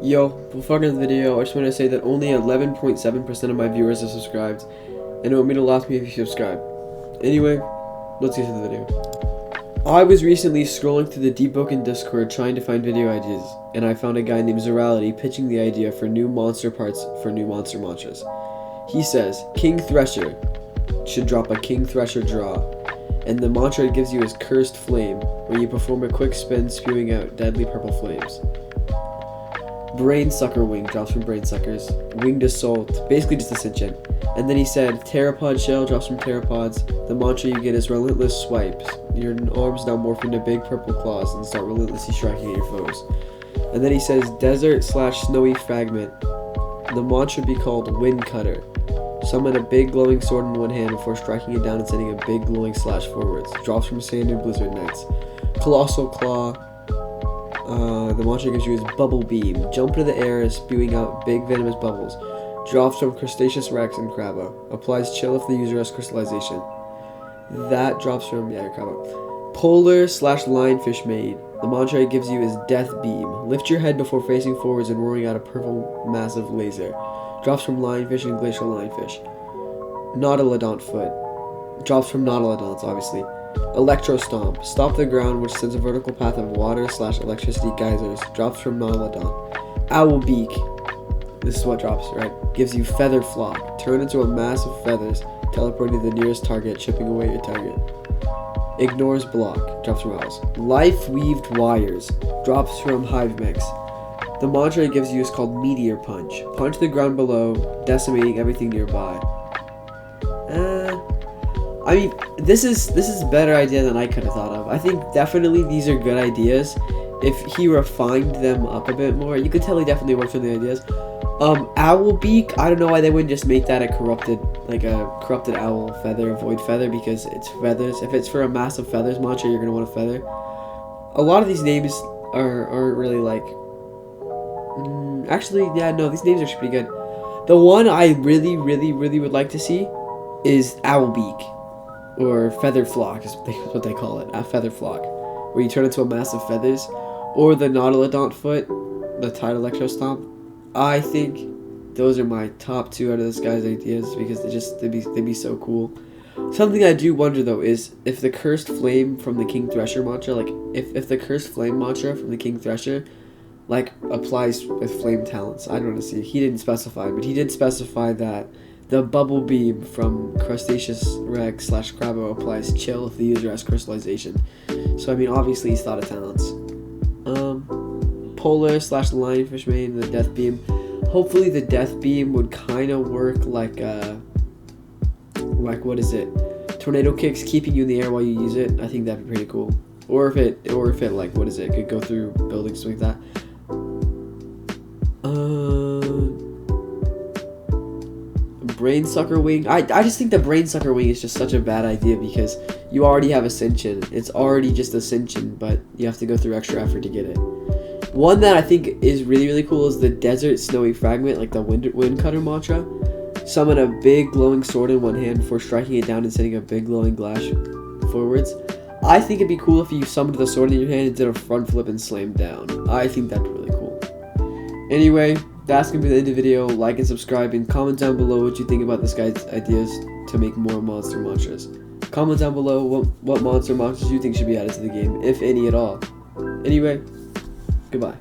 Yo, before I get into the video, I just want to say that only 11.7% of my viewers are subscribed, and it would mean a lot to me if you subscribe. Anyway, let's get to the video. I was recently scrolling through the Deepwoken Discord trying to find video ideas, and I found a guy named Zerality pitching the idea for new monster parts for new monster mantras. He says, King Thresher should drop a King Thresher draw, and the mantra it gives you is Cursed Flame, where you perform a quick spin spewing out deadly purple flames. Brain Sucker Wing drops from Brain Suckers. Winged Assault, basically just Ascension. And then he said, Pteropod Shell drops from Pteropods. The mantra you get is Relentless Swipes. Your arms now morph into big purple claws and start relentlessly striking at your foes. And then he says, Desert/Snowy Fragment. The mantra be called Wind Cutter. Summon a big glowing sword in one hand before striking it down and sending a big glowing slash forwards. Drops from Sand and Blizzard Knights. Colossal Claw. The mantra gives you is Bubble Beam. Jump into the air, spewing out big venomous bubbles. Drops from Crustaceous Rex and Crabba. Applies chill if the user has crystallization. That drops from, Crabba. Polar/Lionfish Maid. The mantra it gives you is Death Beam. Lift your head before facing forwards and roaring out a purple massive laser. Drops from Lionfish and Glacial Lionfish. Nautilodont Foot. Drops from Nautilodonts, obviously. Electro Stomp. Stop the ground, which sends a vertical path of water/electricity geysers. Drops from Nautilodon. Owl Beak. This is what drops, right? Gives you Feather Flock. Turn into a mass of feathers, teleporting to the nearest target, chipping away your target. Ignores Block. Drops from Owls. Life Weaved Wires. Drops from Hive Mix. The mantra it gives you is called Meteor Punch. Punch the ground below, decimating everything nearby. I mean, this is a better idea than I could have thought of. I think definitely these are good ideas. If he refined them up a bit more, you could tell he definitely worked on the ideas. Owl Beak, I don't know why they wouldn't just make that a corrupted owl feather, void feather, because it's feathers. If it's for a massive feathers mantra, you're gonna want a feather. A lot of these names aren't really like. Actually, yeah, no, these names are pretty good. The one I really would like to see is Owl Beak. Or Feather Flock is what they call it, a Feather Flock, where you turn into a mass of feathers. Or the Nautilodont Foot, the Tide Electro Stomp. I think those are my top two out of this guy's ideas because they'd be so cool. Something I do wonder though is if the Cursed Flame from the King Thresher mantra, like if the Cursed Flame mantra from the King Thresher, like applies with flame talents. I don't want to see. He didn't specify, but he did specify that the Bubble Beam from Crustaceous Rex/Crabbo applies chill if the user has crystallization. So I mean, obviously he's thought of talents. Polar/Lionfish Main, the Death Beam. Hopefully the Death Beam would kind of work like what is it? Tornado Kicks, keeping you in the air while you use it. I think that'd be pretty cool. Or if it like what is it? Could go through buildings like that. Brain Sucker Wing. I just think the Brain Sucker Wing is just such a bad idea because you already have Ascension. It's already just Ascension, but you have to go through extra effort to get it. One that I think is really cool is the Desert/Snowy Fragment, like the Wind Cutter mantra. Summon a big glowing sword in one hand before striking it down and sending a big glowing glash forwards. I think it'd be cool if you summoned the sword in your hand and did a front flip and slammed down. I think that'd be really cool. Anyway, that's gonna be the end of the video. Like and subscribe and comment down below what you think about this guy's ideas to make more monster mantras. Comment down below what monster mantras you think should be added to the game, if any at all. Anyway, goodbye.